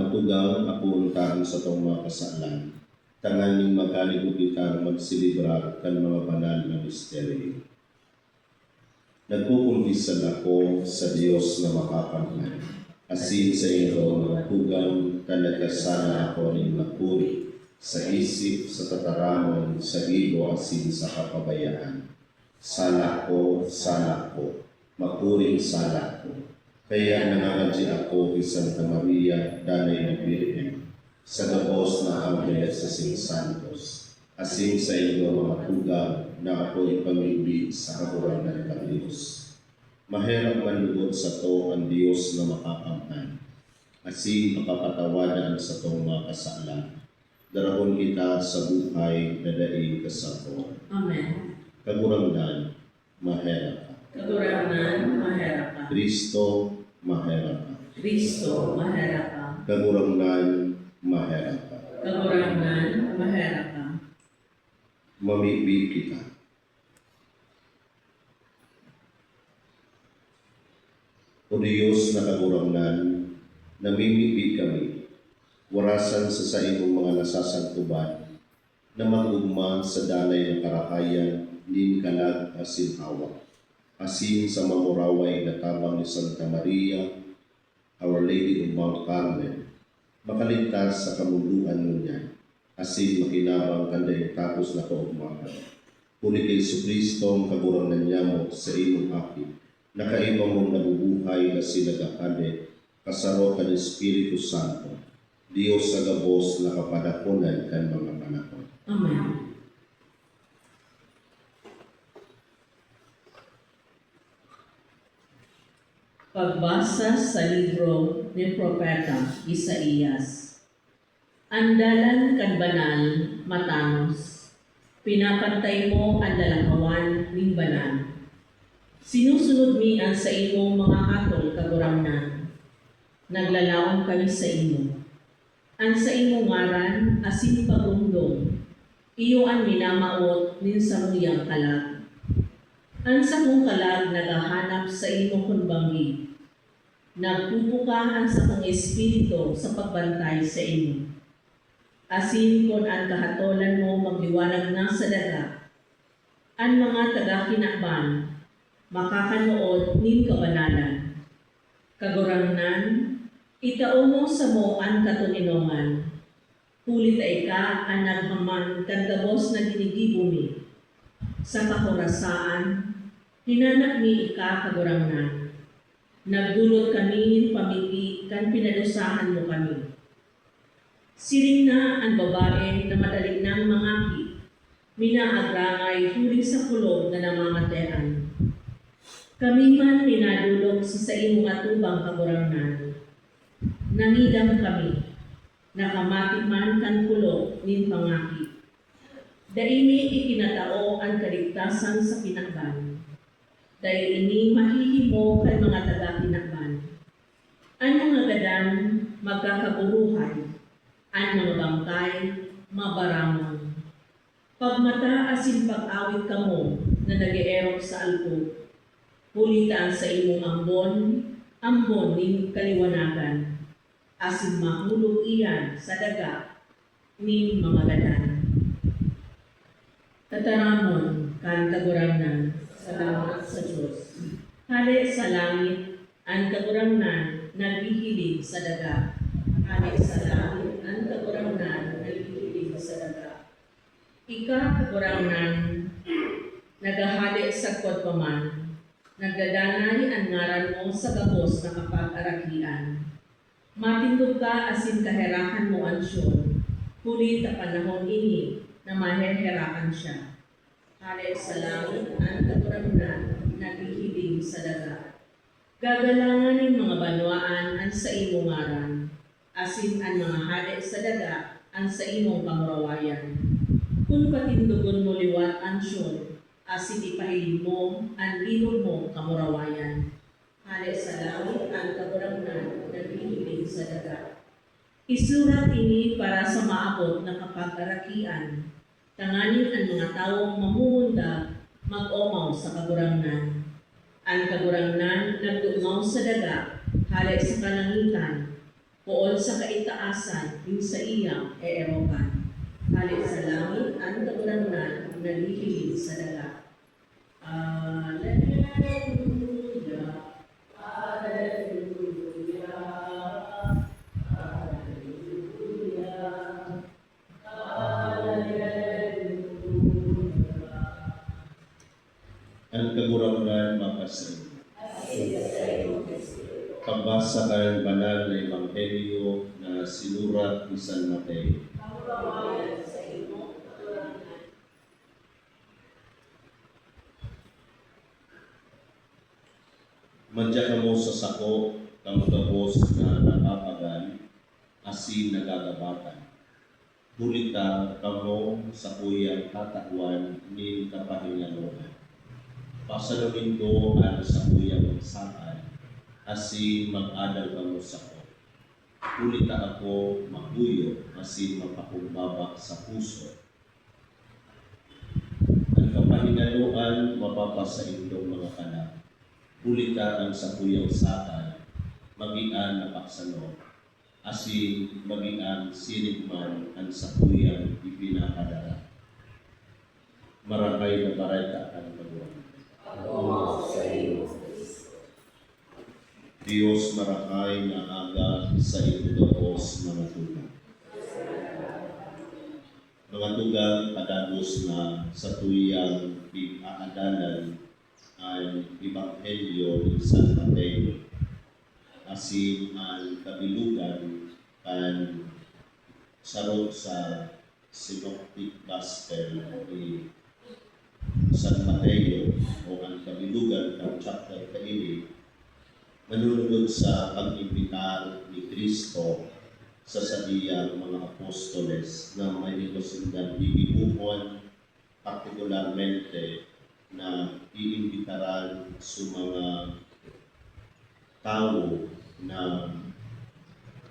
mga tugang apuntahan sa tong mga kasalan. Tanganing magkaligupitan magsilibrar kan mga banal na misteryo. Nagkukumpisan ako sa Diyos na makapanhan. Asin sa iyo mga tugang kanagkasana ako ng magpuri sa isip, sa tataramon, sa gibo, asin sa kapabayaan. Sala ko, mapuring sala ko. Kaya nangangadji ako kay Santa Maria, Danay ng Birhen, sa gabos na Anghel sa Santos, asin sa iyo mga tugang na ako'y pamibig sa kakurangan ng Diyos. Mahirap manlugod sa to ang Diyos na makakamtan, asin makapatawadan sa tong mga kasalan. Darahon kita sa buhay na daig kasapo. Amen. Kagurangnan, mahirap ka. Kagurangnan, mahirap ka. Kristo, mahirap ka. Kristo, mahirap ka. Kagurangnan, mahirap ka. Kagurangnan, mahirap ka. Mamibig kita. O Diyos na kagurangnan, namimibig kami, warasan sa imong mga nasasangkuban, na mag-ugma sa dalay na karahayan, din kalag asin hawak. Asin sa mamuraway na tabang ni Santa Maria, Our Lady of Mount Carmel, makaligtas sa kamunduan mo niya, asin makinabang kanday tapos na kaugmahan. Kuni kay Jesucristo ang kagurangnan niya mo sa imong akin, nakaiba mong nabubuhay na sinagakade, kasaro ka ng Espiritu Santo, Diyos sa gabos na kapadakunan kan mga panahon. Amen. Pagbasa sa libro ni Propeta Isaías. Andalan kan banal, matanos, pinapantay mo ang lalakawan ning banal. Sinusunod mi ang sa imong mga hatol kagurangnan. Naglalaon kami sa imo. Ang sa imong ngaran, asin pagundong, iyo ang minamaot nin sa muyang kalag. Ang sa kong kalag nagahanap sa imo kunbangi. Nagpupuka ang sa kong espiritu sa pagbantay sa imo. Asin kon ang kahatolan mo magliwanag na sa daga. Ang mga taga-kinakban, makakanood nin kabanalan. Kagurangnan, itao mo sa mo ang katuninongan. Hulit ay ka ang naghaman kagabos na ginigibo mi. Sa kakurasaan, hinanak mi ika kagurangnan. Nagdulot kami pamigi kan pinadusahan mo kami. Siring na ang babae na madaling nang mangaki, minaagrangay huli sa kulog na namamatean. Kami man pinadulog sa imong atubang kagurangnan. Nangidam kami, nakamati man kan kulog nin pangaki. Daini ikinatao ang kaligtasan sa kinakban. Dahil ini mahihimo kan mga taga-kinakban. Ang mga gadan magkakaburuhan, ang mga bangkay mabaramon. Pagmata asin pag-awit kamo na nag-eerok sa alpo, hulitaan sa imong ambon ning kaliwanagan, asin mahulog iyan sa daga ning mga gadan. Tataramon kan kagurangnan, salamat sa Diyos. Hali sa langit, ang kagurangnan naghihiling sa daga. Hali sa langit, ang kagurangnan naghihiling sa daga. Ika kagurangnan, nagahali sa kodpaman, nagdadanay ang ngaran mo sa gabos na kapag-arakian. Matindog ka asin kaherakan mo ansyon, huli ta panahon ini na maheherakan siya. Hali sa langit ang kagurangnan naghihiling sa daga. Gagalangan ng mga banwaan ang sa imong ngaran, asin ang mga hali sa daga ang sa imong pamurawayan. Kung patindugon mo liwat ansyon, asin ipahiling mo ang ilog mo kamurawayan. Hali sa langit ang kagurangnan naghihiling sa daga. Isurat ini para sa maabot na kapag-arakian. Tanganin ang mga taong mamumunda mag-omaw sa kagurangnan. Ang kagurangnan nagdumaw sa daga, hali sa kalangitan. Poon sa kaitaasan, yung sa iya, eerokan. Halit sa langit, ang tagunanan, nalilihim sa dagat. Alleluia, Alleluia, Alleluia, Alleluia. Ang kagurangan mapasay. Pagbasa ng banal na Ebanghelyo na sinurat ni San Mateo. Madya kamo sa sako, kamugabos na napapagan, asin nagagabatan. Hulita kamo sa kuyang tatakwan ni kapahingaluhan. Pasalunin ko ang sa kuyang saan, asin mag-adal kamo sa ko. Hulita ako maguyo, asin mapakumbabak sa puso. Ang kapahingaluhan mapapasa indong mga kanak. Hulita ang sa kuyang saan, magian na paksano, asin magian sinigman ang sa kuyang ipinakadara. Maramay na barayta ang kagurangan. Diyos marakay na aga sa itugapos mga tugang. Mga tugang kadagos na sa tuyang pag-aadalan ang Ebanghelyo ni San Mateo, asin ang kabilugan kan sarod sa Synoptic Gospel ni San Mateo o ang kabilugan ng chapter kaini manunod sa pag-imbitar ni Kristo sa sadiyang mga apostoles na may nikosindan bibibuhon partikularmente na iimbitaran sa mga tao na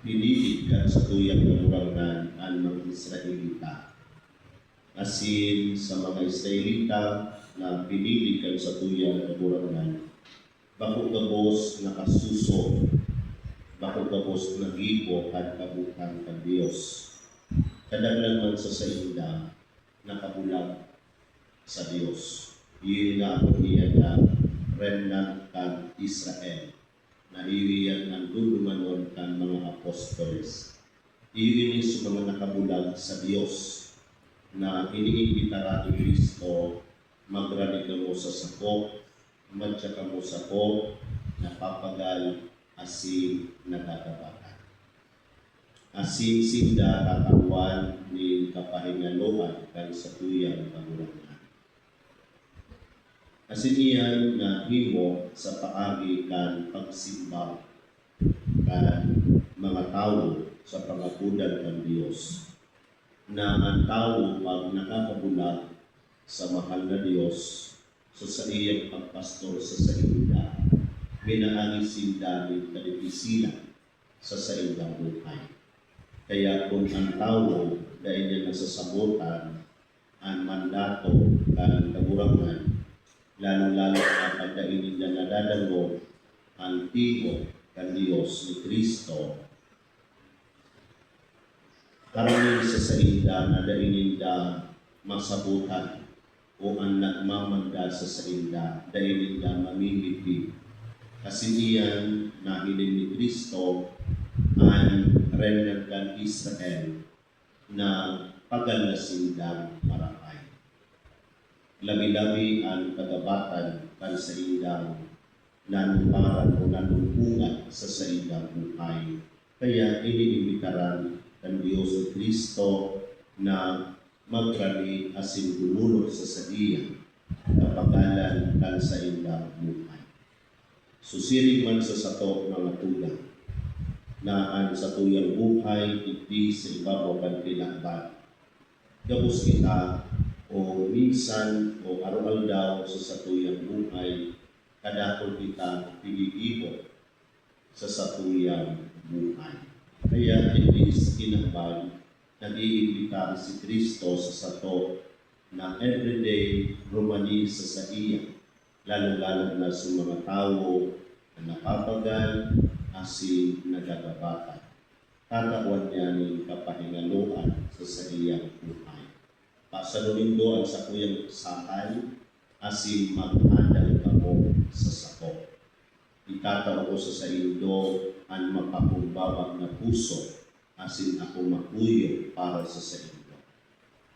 piniligkan sa tuyang kalurangan ang mga Israelita. Asin sa mga Israelita na piniligkan sa tuyang kalurangan, bako gabos na kasuso, bako gabos na gibo at kabutan ng Diyos. Kadaglan man sa sainda nakabulag sa Diyos. Iyon nga ako niya na remnant kan Israel, na iyon ang dulumanon kan mga apostoles. Iyon sa mga nakabulag sa Diyos, na iniimbitara ni Kristo, magrani ka mo sa sakop, madya ka mo sa sakop, napapagal, asin nagkakabatan. Asin sinda katawan ni kapahingaluhan kan sa tuyang kagurangan. Asin iyan na himo sa paagi kan pagsimba kan mga tao sa pangapunan ng Diyos, na ang tao pag nakakabulag sa mahal na Diyos sa iyang pagpastor sa sainda, minaagi sinda ni kalipisilan sa saindang buhay. Kaya kung ang tao dahil niya nasasabutan ang mandato kan kagurangan, lalo-lalo na pagdainin niya nadadalo ang tigo kan Diyos ni Kristo, karamihan sa sainda na dainin da masabutan o ang nagmamanda sa sainda dainin da mamimipig. Kasi iyan na hilin ni Kristo ang remnant kan Israel na pagalasin da marakay. Labi-labi ang kagabatan kan sa indang nanumparan o nanumpungan sa saindang buhay. Kaya iniimbitaran ng Diyos ni Kristo na magrani asin gumulot sa sadiya kapagalan kan sa indang buhay. Susiring man sa sato mga tulang na ang sa tuyang buhay hindi sa ibabaw kan tinakban. Gabos kita o minsan o araw-aldaw sa satuyang buhay, kadakol kita piligibo sa satuyang buhay. Kaya inis kinabag, nag-iimbita si Kristo sa sato na everyday rumani sa iya, lalo-lalo na sa mga tao na napapagal asin nagagabatan. tatawan niya ng kapahingaluan sa iyang buhay. Pasanunin do ang sa kuyang sahay, asin maghandal kamo sa sako. Itatao ko sa indo ang mapakumbawag na puso, asin ako makuyo para sa indo.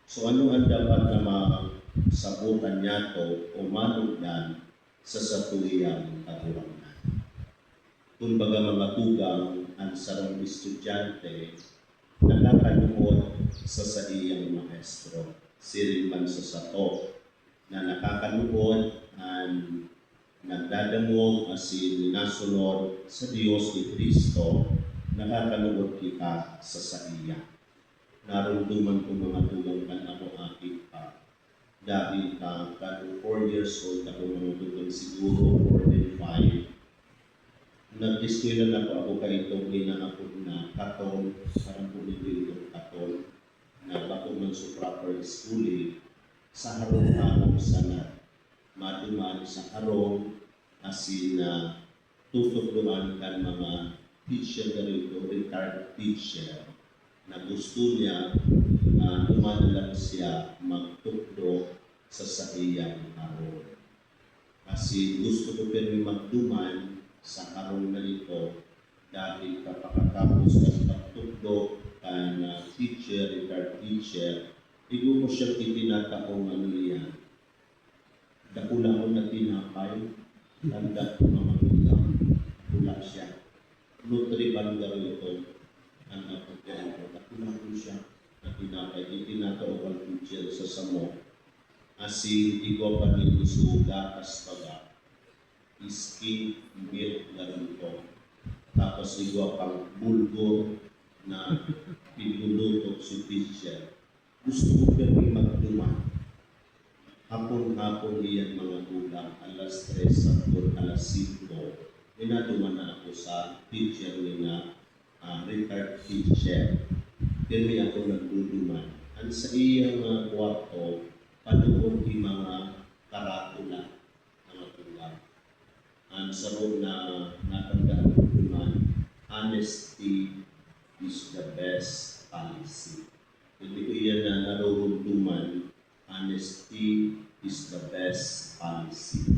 So ano ang dapat na masabutan niya to o manugdan sa satuyang katurangan? Kung baga mga tugang ang sarang estudyante nakakanuod sa iyang maestro, siring man sa sato na nakakanuod ang nagdadamog asin nasunod sa Diyos ni Kristo, nakakanuod kita sa iya. Narunduman ko mga tugang kan ako aking pa. Dahil ka 4 years old ako mga tugang siguro, 4 and 5. Nag-eskwela na ako kaitong ginanapod na katol, parang pumili itong katol, na bako man sa proper schooling, sa harong-harong sana, maduman sa harong, asin na tutugluan kan mga teacher na rito, retired teacher, na gusto niya duman lang siya magtukdo sa iyang harong. Kasi gusto ko pero magduman sa harong na ito dahil kapagkatapos ng pagtukdo kan teacher, retired teacher, igo ko siya itinataong ano yan. Dakula ko na tinapay, tanda ko na magulang, pula siya. Nutriban daw ito, ang napagyan ko. Dakula ko siya na tinapay, itinataong ang teacher sa samo. Asin, igo pa nito suga, kaspaga. Iski, milk na rito. Tapos igwa pang bulgur na pinulutok si teacher. Gusto ko pero magduman. Hapon-hapon iyan mga tulang, alas 3 hanggang alas 5. Minaduman na ako sa teacher nila, retired teacher. Pero ako nagduduman. Ang sa iyang kwarto, panuod yung mga karatula mga tulang. Ang sarong na natandaan ko naman, honesty is the best policy. Hindi ko iyan na narurunduman, honesty is the best policy.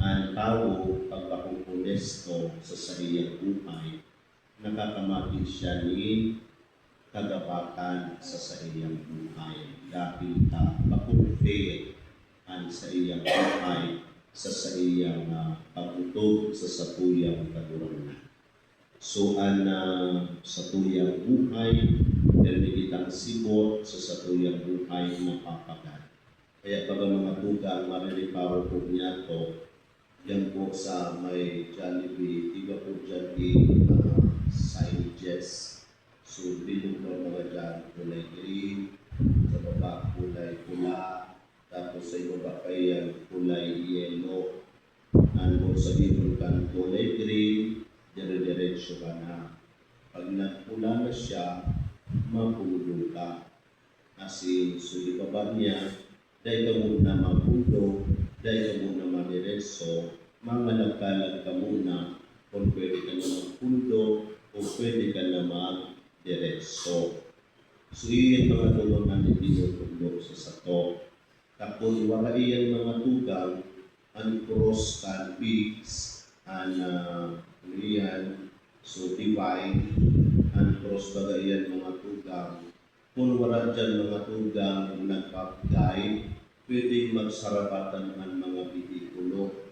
Ang tao, pag akong honesto sa iyang buhay, nakakamagin siya ni kagabatan sa iyang buhay. Dahil bakong fail ang sa iyang buhay, sa iyang pagutog sa satuyang katurangan. So, ang satuyang buhay, permititang sibot sa satuyang buhay na papagat. Kaya pag mga tugang marilipaw po niya to, yan po sa may Jollibee, iba po dyan signages. So, bilog na mga dyan, kulay green, sa baba kulay pula, tapos sa ibaba kay kulay yellow. Ano sa ibang kan kulay green, dire-diretso ka na. Pag nagpula na siya, mapulo ka. Kasi so ibaba niya, dahil ka muna mapulo, dahil ka muna maniretso, mangalagkalag ka muna kung pwede ka na magpulo o pwede ka na magdiretso. So iyan mga tulungan ni tinutulog sa sato. Kapag wala iyan mga tugang, ang cross can fix, ang iyan, so divine, ang cross baga iyan mga tugang. Kung wala dyan mga tugang nagpapagay, pwedeng magsarapatan ang mga bihikulo.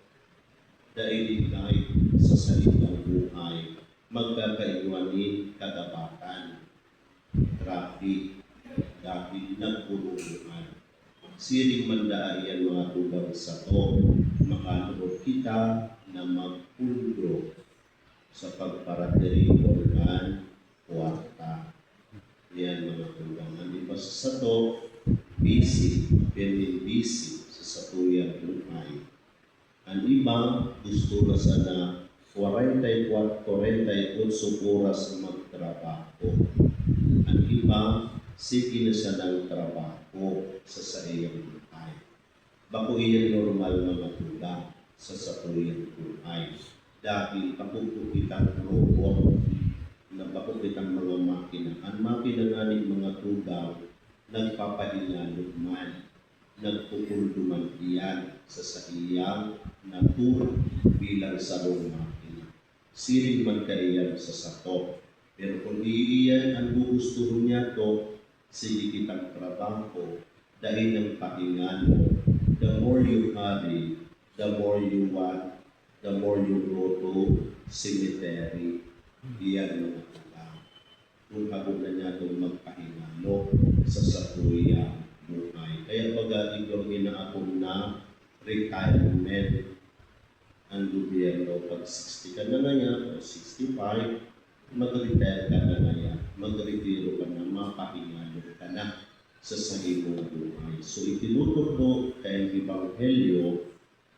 Dahil kahit sa salitang buhay, magkakaiwanin kagabatan, traffic, dahil nagpuluhan. Siring mandaan yan mga tugang sa to, makanuod kita na magpundo sa pagparaderipon ng kwarta. Yan mga tugang. Hindi pa sa to, busy, pending busy sa satuyang buhay. Ang iba, gusto na sana 48 oras magtrabaho. Ang iba, sige na siya ng trabaho sa iyang buhay. Bako iyan normal na matulang sa satuyang buhay. Dahil kapupukitang robot nabakot itang mga makina. Ang makina nga ni mga tugaw, nagpapahingalog man, nagpupulduman iyan sa iyang natura bilang sarong makina. Siring man kaiyan sa sato. Pero kung iiyan ang gugustuhin niya to, sige kitang trabaho, dahil ng pahingan mo. The more you hurry, the more you want, the more you go to cemetery. Iyan mga tugaw. Kung habog na niya itong magpahingalo sa satuyang buhay. Kaya pag-ating gawin na ako na retirement ang gobyerno pag 60 ka na ngayon o 65, mag-retire ka na ngayon, mag-retiro ka na, mapahingalo ka na sa sahibong buhay. So itinutok ko kay Ebanghelyo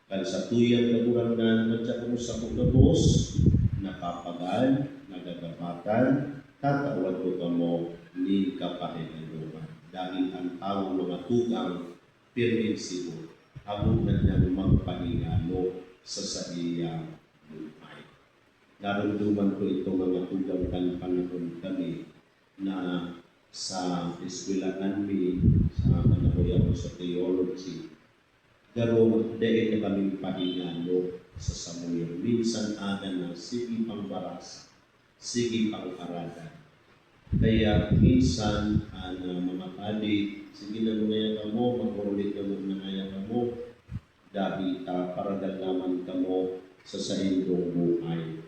kan sa tuyang kagurangan at sa kumusta ko na boss, napapagal, nagagabatan, tatawad ko ka mo ni kapahingaluhan. Dahil ang tao mga tugang perminsibo, habog na niyang magpahingalo sa iyang buhay. Naramdaman ko ito mga tugang kan panahon kami na sa eskwelahan mi, sa kanahoy ako sa theology, garo dahil na kami pahingalo sa samuyo. Minsan aga na, sige pang barasa, sige pang aralan. Kaya minsan, mga padi, sige na mga ka mo, mag-ulit na mga ka mo, dahil paragal naman ka mo sa sahindong buhay.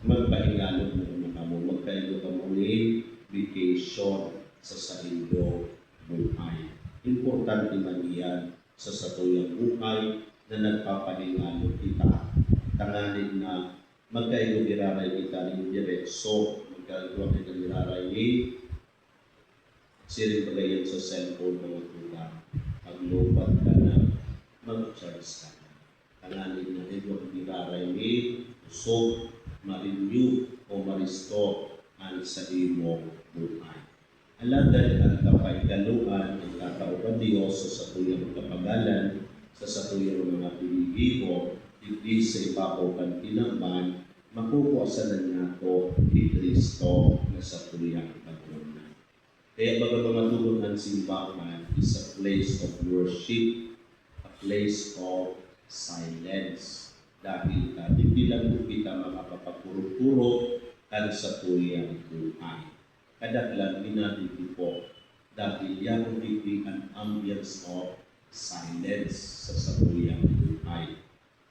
Magpahingalo mo ka mo, magkailo ka mo ni vacation sa sahindong buhay. Importante man iyan sa satuyang buhay na nagpapahingalo kita. Tanganin na magkailo iraray kita ng diretso, magkailo kita iraray ni siring pagayan sa cellphone mga tulang. Paglupat ka na, mag-charge ka na. Tanganin na ito ang iraray ni usog, ma-renew o ma-restore ang sa imong buhay. Alagad ang kapahikaluan ng katauhan Diyos sa satuyang kapagalan, sa satuyang mga piligibo, hindi sa ibabaw kan tinamban, makukuasanan niya ito ni Kristo na satuyang pagkunan. Kaya mga tulong ang simbahan is a place of worship, a place of silence. Dahil hindi lang kita makapapagpuro-puro ang satuyang buhay. Kadaglan minatiti po dahil yan ang ambience of silence sa satuyang buhay.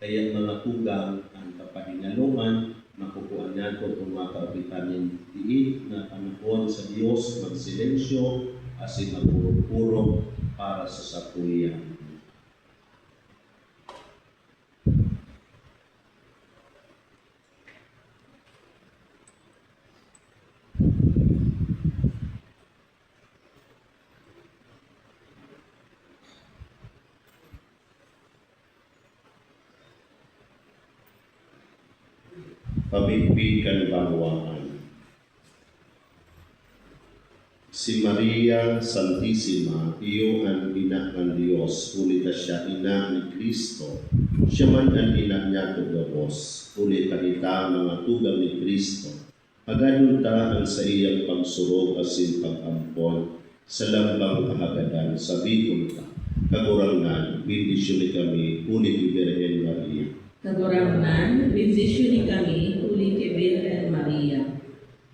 Kaya mga tugang ang kapahingalungan, makukuha niya ko kung makapitan ng diin na panahon sa Diyos, magsilensyo, asin magpuro-puro para sa satuyang buhay. Pamigbigan Banwahan. Si Maria Santissima, iyo ang ina ng Diyos, ulita siya ina ni Kristo. Siya man ang ina niya tugabos, ulita kita mga tugang ni Kristo. Paganunta ang sa iyang pagsurog asin pag-ampon, sa lambang kahagadan, sabihin ka, kagurangan, bendisyon kami, ulit ni Birhen Maria. Kagurangan, bendisyon kami, huli kay Virgen Maria.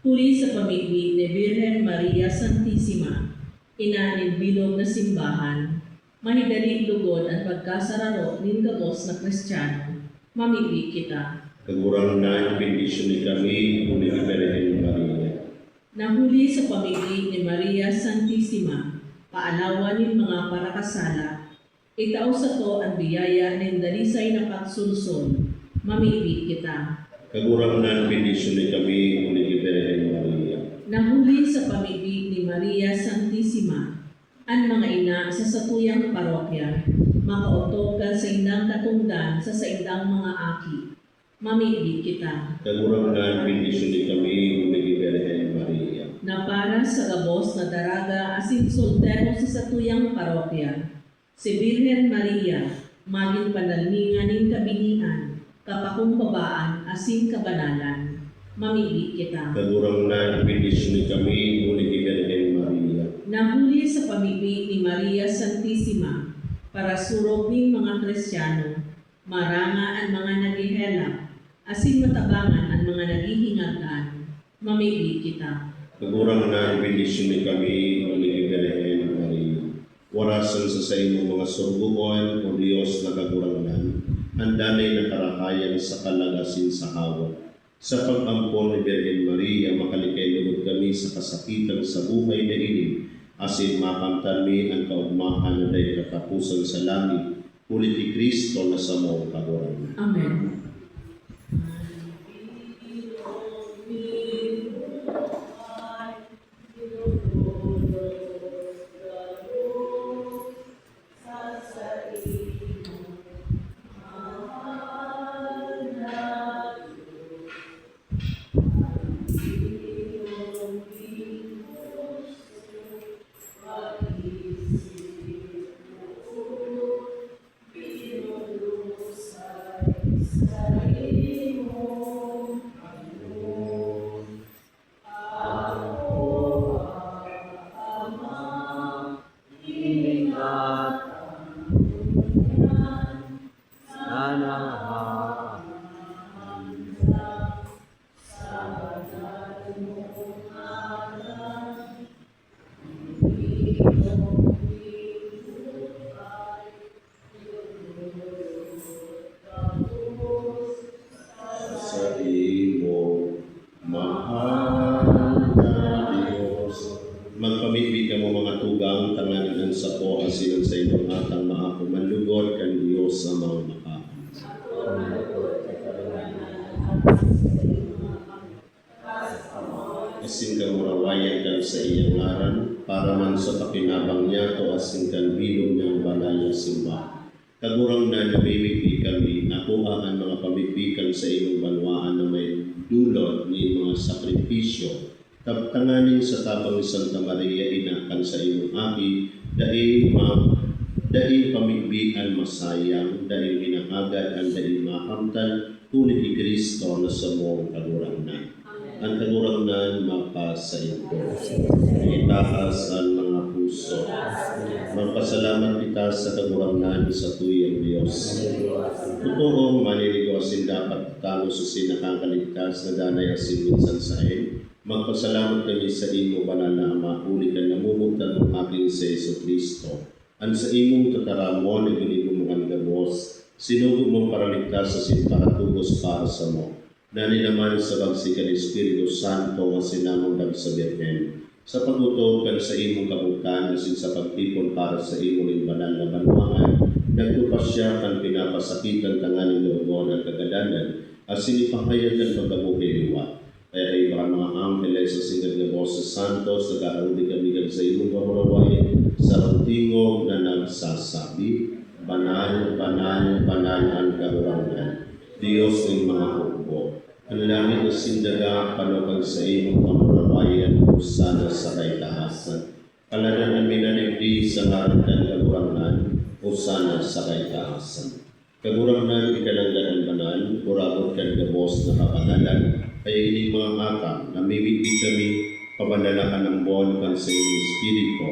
Huli sa pamiglig ni Virgen Maria Santissima, ina ng bilog na simbahan, mahigaling lugod at pagkasararo ng gabos na Kristiyano, mamiglig kita. Kagurangan, bendisyon kami, huli ni Birhen Maria. Nahuli sa pamiglig ni Maria Santissima, paalawan ng mga parakasala, itaw sa to ang biyaya ng dalisay na pagsulsol, mamiglig kita. Kagurangan, bendisyon kami, huli ni Birhen Maria. Nahuli sa pamiglig ni Maria Santissima, ang mga ina sa satuyang parokya, makautog ka sa indang katungdan sa indang mga aki, mamiglig kita. Kagurangan, bendisyon kami, huli ni Birhen Maria. Na para sa gabos na daraga asin soltero sa satuyang parokya, si Virgen Maria, maging panalmingan ng kabinian, kapakumbabaan, asin kabanalan. mamili kita. Kagurang na ibindisyon kami, muli kay Maria. Nahuli sa pamimig ni Maria Santissima, para surog ning mga Kristiyano, maranga ang mga naghihelap, asin matabangan ang mga naghihingagan, mamili kita. Kagurang na ibindisyon kami, muli kay Maria. Warasan sa imong mga surguon, o Diyos na kagurangnan, ang danay na karakayan sa kalagasin sa hawak. Sa pag-ampon ni Birhen Maria, makalikay lugod kami sa kasakitan sa buhay na ini, asin makamtan mi ang kaugmahan na dahil katapusan sa langit, ulit ni Kristo na sa mong kagurangnan. Amen. Sa imo, mahal na Diyos. Magpamigbi ka mo mga tugang, tanganan sa po, asinan sa inyong atang maako, manlugod kan Diyos sa mga makaan. Asin kang murawayan kan sa iyang ngaran, para man sa pakinabang niya, to asin kan bilog niyang balaya simba. Kagurang na namimigbi kami, nakuha ang mga pamigbikan sa iyong banwaan na may dulot ni mga sakripisyo. Tabtanganin sa tabang ni Santa Maria, inakan sa iyong aki, dahil pamigbian masayang, dahil hinahagad ang dahil makamtan, tulit ni Kristo na sa mong kagurangnan. Ang kagurangnan mapasa ito. Itaas ang mga puso. Magpasalamat kita sa kagurangnan sa tuyang Diyos. Totoong maniligawasin dapat talo sa sinakakaligtas na danay asin minsan sa Magpasalamat kami sa imo, banal na Ama, uli ka namumutan ng aking sa Jesucristo. Ang sa imong tataramon, na ginigong mga gabos, sinugod mong paraligtas sa sinparatugos para sa mo. Dani naman sa bagsikan Espiritu Santo ang sinamong sa Birhen. Sa pagutog kan sa imong kabukan, asin sa pagtipon para sa imong banal na banwaan, nagtupas siya kan pinapasakitan tanganing loogon at kagadanan, asin ipahayag kan pagkabuhay liwat. Kaya ay baka mga angkeles sa singad na Boses Santos, nag-aaruli kami sa imong pamurawayan sa rantingog na nagsasabi, Banal, banal, banal ang kagurangnan, Diyos ng mga hukbo. Ang langit na sindaga, panukag sa imong pamurawayan, usana sa kaitaasan. Kalanan ang minanigdi sa ngaran ng kagurangnan, usana sa kaitaasan. Kagurangnan, ikalanggan banal, kurabot kan gabos na kapanalan, kaya ining mga atang, namimigbi kami, pabanalakan ng buwan kan sa iyong Espiritu,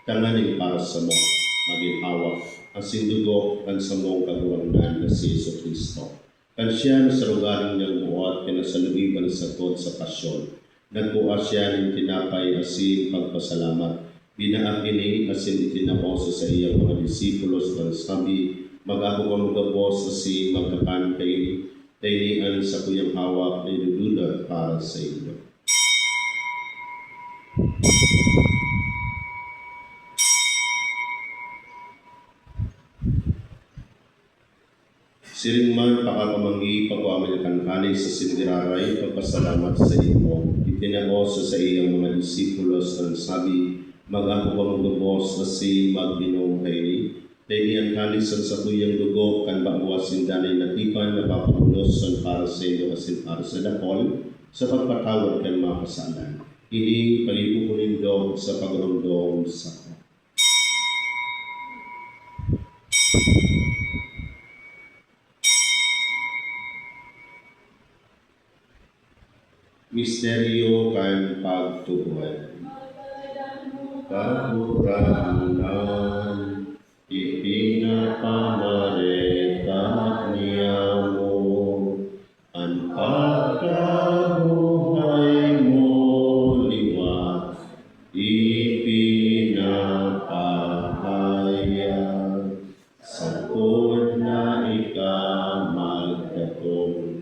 tanganing para sa mo, maging hawak, ang sindugo kan sa mong kagurangnan na si Jesucristo. Kan siya na sa lugaring niyang buhat, kinasalubiban sa tod sa pasyon, nagkuha siya ng tinapay asin pagpasalamat, binaakini asin itinamoso sa iyang mga disipulos, kan sabi, mag-ako kang gabos asin magkakan kayo, tainian sa kuyang hawak ay dudulat para sa inyo. Siring man pakakamangi pagwaman ng kankanay sa sindiraray, pagpasalamat sa imo, itinamoso sa iyang mga disipulos ng sabi, mag-ako kang gabos asin magbinong kayo, tainian kalisan sa kuyang dugo, kan bawasin danay natipan na papabulosan para sa inyo asin para sa dakol, sa pagpatawad kan mga kasalan. Ining palipukulindog sa pagrundong sa ko. misteryo kan pagtubuan. Kahuranan, ipinapamaretat niya mo, ang pagkabuhay mo liwat, ipinapahayag, sagkod na ikamagdatong.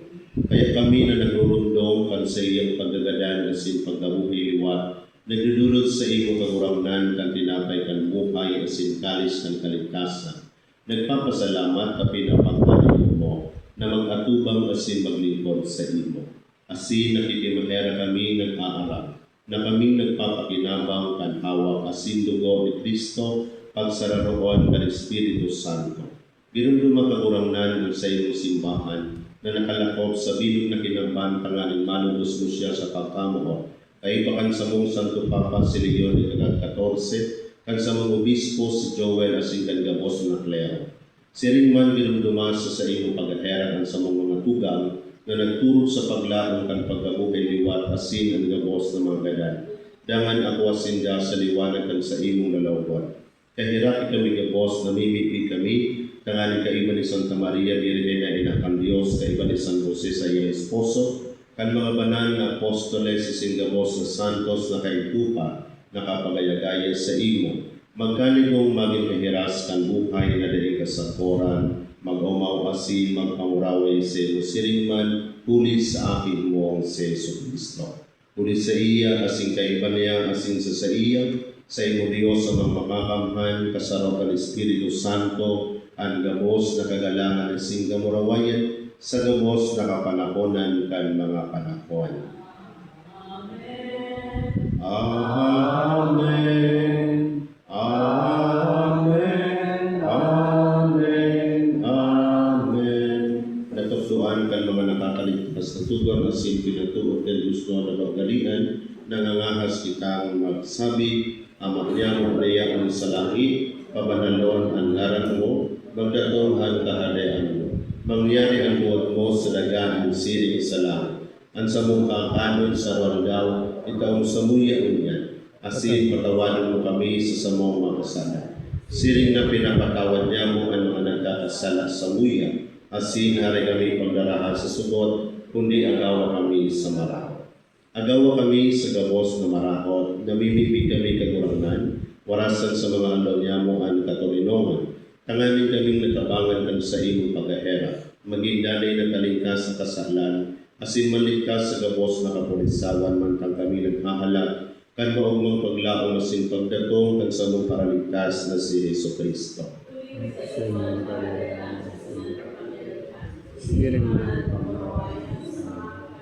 Kaya kami na nagurundong kan sa iyang pagdagadan asin pagkabuhi liwat, nagdudulot sa imo kagurangnan kan tinapay kan buhay asin kalis kan kaligtasan. Nagpapasalamat ka pinapagpaliw mo na mag-atubang asin maglingkod sa imo. Asin nakikimahera kami nag-aaral, na kami nagpapakinabang kan hawak asin dugo ni Kristo pagsararoon kan Espiritu Santo. Ginunduma kagurangnan ng sa iyong simbahan na nakalakop sa bilog na kinampan tanganing manubos mo siya sa pagkamuot. Ay bakan sa mong Santo Papa si Leon ika-14, kan sa mong obispo si Joel asing kan gabos na klero. Si ringman ginumduma sa iyong paghaheran sa mong mga tugang na nagturo sa paglaong kan pagkabuhay liwat asin ang gabos na mga gadan. Dangan ako asinda sa liwanag kan sa imong lalawgon. Kahirap kami gabos, namimiti kami, tanganing kaiba ni Santa Maria Virgen na Ina kan Diyos, kaiba ni San Jose sa iyong esposo, kan mga banal na apostoles sa singgabos na santos na kaitupa na kapagayagaya sa imo, magkanigong maging kahiras kan buhay na dahil kasakoran, mag-umaw asin, magpanguraway sa imo siringman, huli sa akin mo ang si Yesu Cristo. Huli sa iya, asing kaiba niya, asing sa iya, sa imo Diyos sa mga makakamhan, kasaraw kan Espiritu Santo, ang gabos na kagalangan ng singgamurawayan, sa gabos na kapanahonan kan mga panahon. Amen. Amen. Amen. Amen. Natugtuan kan mga nakakaligtas na tugon asin pinatuod kan gusto na pagdalian, nangangahas kitang magsabi, amakyamo niya ang sa langit, pabanalon ang ngaran mo, magdatong ang kahadayaan mo. Mangyari ang buhat mo sa dagaan siring sa langit. Ang sa mong kakanon sa ruandaw, ikaw sa muya unyan. Asin patawanan mo kami sa samong mga kasala. Siring na pinapatawad niya mo ang mga nagkakasala sa muya. Asin hari kami pagdarahan sa sugot, kundi agawa kami sa marahot. Agawa kami sa gabos na marahot, namimipig kami kagurangnan, warasan sa mga alaw niya mo ang katulinongan. Tanganin kaming natabangan kan sa imong paghahera, maging danay na kalingkas sa kasalan, asin maligkas sa gabos na kapulisawan, mantang kami naghahalak, kan maugmang paglaong asin pagdatong kan sa mong paraligtas na si Yesu Cristo.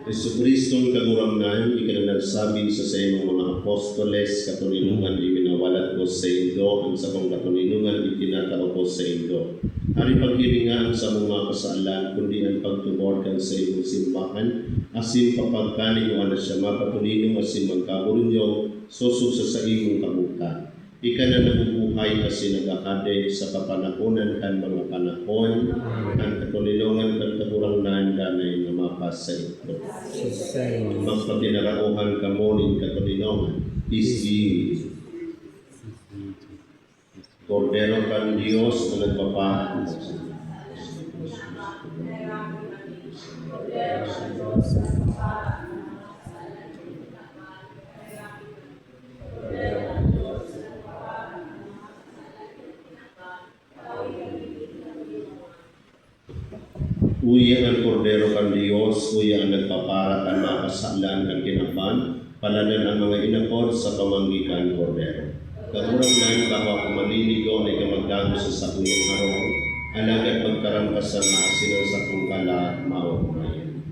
Yesu Kristong kagurangnan, ika na nagsabi sa imong mga apostoles, katulinungan iminawalat ko sa indo, ang sa kong katulinungan itinatao ko sa indo. Hari paghiringaan sa mga kasalan, kundi ang pagtubor kan sa imong simbahan, asin papagkaning mo na siya mapatulinong asin magkaburunyo, susog sa imong kabukan. Ika na nabubuhay kasi nagakade sa kapanahonan kan mga panahon, ang katulinungan kan kaburangnan danay na mapas sa ito. Magpatinarauhan ka mo nin katulinungan, isi Kordero kan Diyos na nagpapahal. Uya ang kordero kan Diyos, uya ang nagpapara kan mga kasalan kan kinakpan, palanan ang mga inakor sa pamanggikan kordero. Kagurangnan bahwa kumaliligo ay kamagdago sa sakuyang araw, alagad pagkarangkasan na asinan sa kungkala maumayan.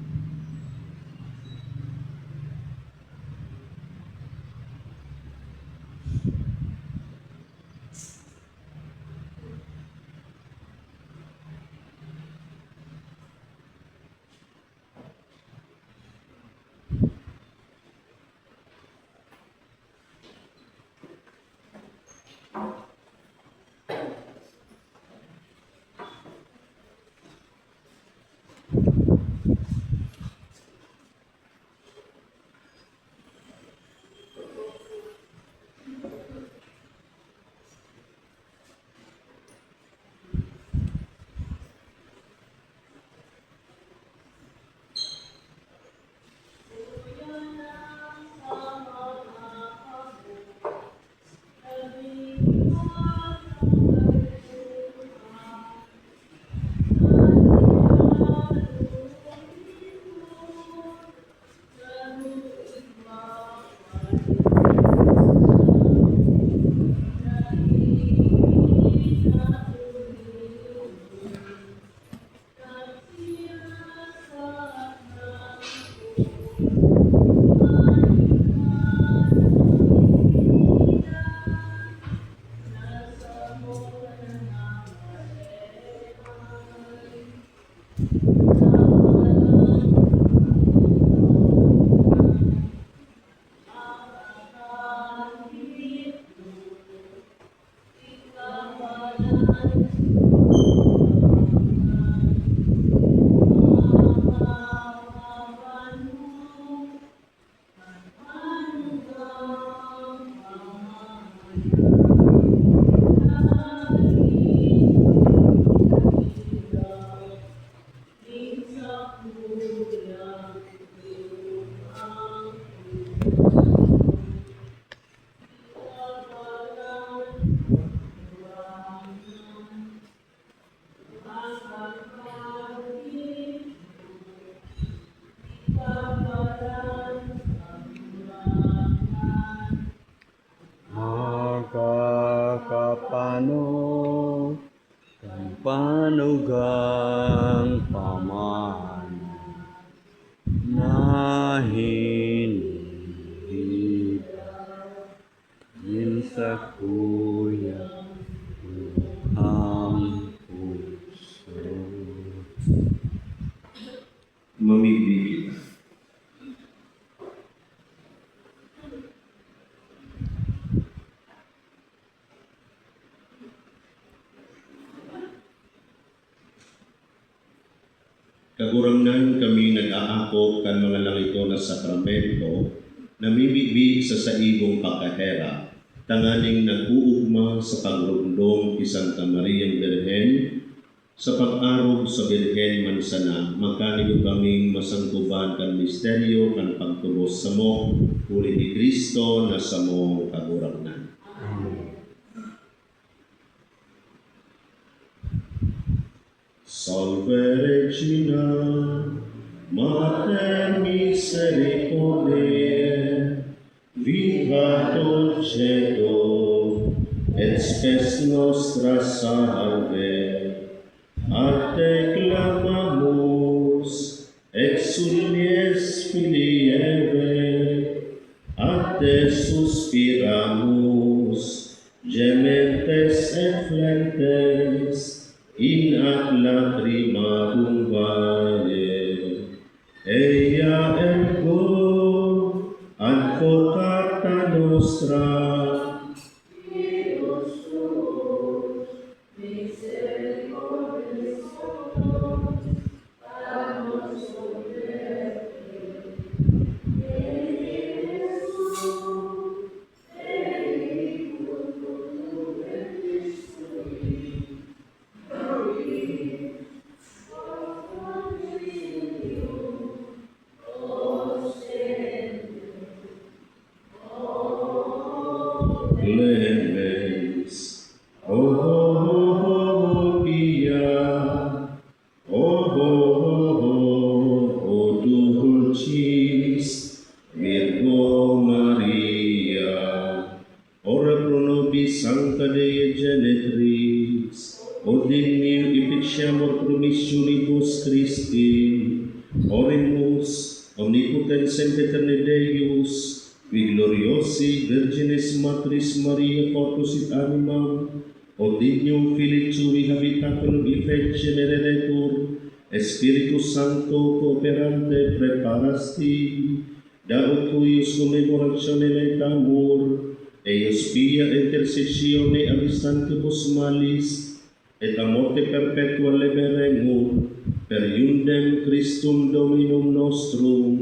panugang paman na hinihip sa kuya ang puso. Mamibigit. Kagurangnan kami nag-aako kan mga langito na sakramento, namibigbi sa saibong kakahera, tanganing nag-uugma sa pagrumdom ti Santa Mariang Birhen, sa pag-arog sa Birhen Mansana, magkanigo kaming masangkuban kan misteryo kan pagtubos sa mo, uli ni Kristo na sa mo kagurangnan. Salve Regina, Mater Misericordiae, viva dulcedo, et spes nostra salve, a te clamamus, exulies filii Eve, a te suspiramus, gementes et flentes, in ac lacrimarum valle. Eia ergo, advocata nostra, clemens, o pia, o dulcis, Virgo Maria, ora pro nobis sancta Dei Genitris, o dignum efficiamur promissionibus Christi, oremus omnipotens sempiterne Deus, qui gloriosi Virginis Matris Maria corpus et animam, o dignum Filii Tui habitaculum effecem heredetur, Spiritus Sancto cooperante preparasti, da cuius commemoratione letamur, eius pia intercessione abissantibus malis, et a morte perpetua liberemur, per iundem Christum Dominum nostrum.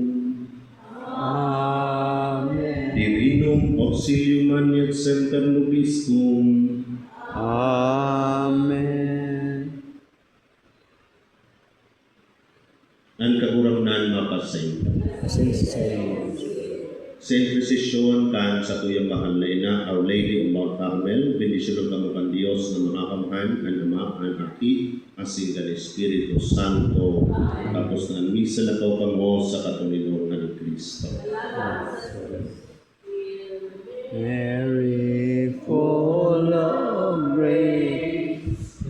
Amen. Divinum auxilium magnet semper nobiscum. Amen. Ang kagurangnan mapasay. Sa intercession kan sa tuyang mahal na ina, Our Lady of Mount Carmel, bendisyon kamo kan Dios na makakamhan, ang Ama, ang Aki, asing kan Espiritu Santo, tapos na misa na kamo sa katulinog na ni Kristo. Mary, full of grace,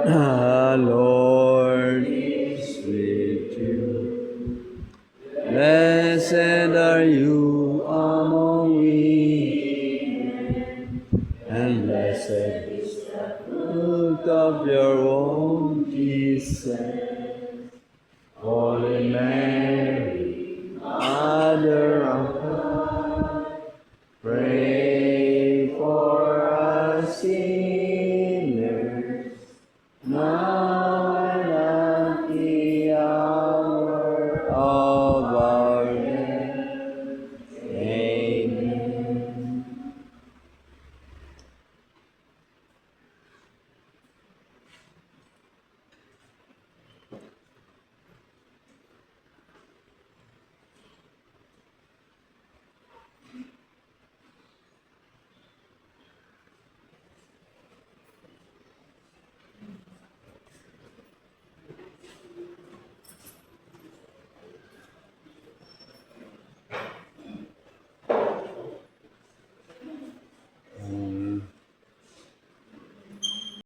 the Lord is with you. Blessed are you among women, and blessed is the fruit of your womb, Jesus.